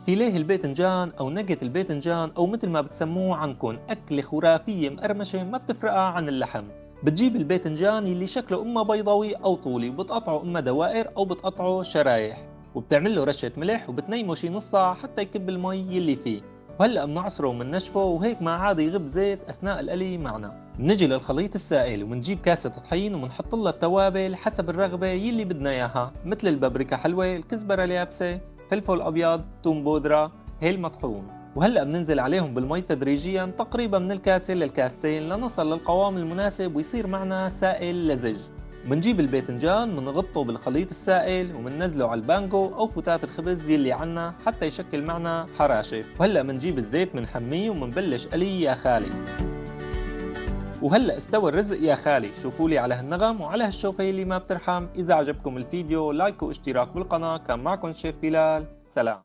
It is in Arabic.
فيليه الباذنجان أو نجة الباذنجان أو مثل ما بتسموه عندكن أكلة خرافية مقرمشة ما بتفرقها عن اللحم. بتجيب الباذنجان يلي شكله إما بيضاوي أو طولي وبتقطعه إما دوائر أو بتقطعه شرايح، وبتعمل له رشة ملح وبتنيمه شي نص ساعة حتى يكب المي يلي فيه. وهلأ بنعصره ومنشفه وهيك ما عاد يغب زيت أثناء القلي معنا. بنجي للخليط السائل وبنجيب كاسة طحين وبنحط لها التوابل حسب الرغبة يلي بدنا إياها، مثل البابريكا حلوة، الكزبرة اليابسة، فلفل أبيض، توم بودرة، هيل مطحون. وهلأ بننزل عليهم بالمي تدريجيا تقريبا من الكاسة للكاستين لنصل للقوام المناسب ويصير معنا سائل لزج. بنجيب الباذنجان بنغطه بالخليط السائل وبننزله على البانجو أو فتات الخبز يلي عنا حتى يشكل معنا حراشة. وهلأ بنجيب الزيت بنحميه وبنبلش قلي يا خالي. وهلأ استوى الرزق يا خالي، شوفولي على هالنغم وعلى هالشوفة اللي ما بترحم. إذا عجبكم الفيديو لايك واشتراك بالقناة. كان معكم شيف بلال، سلام.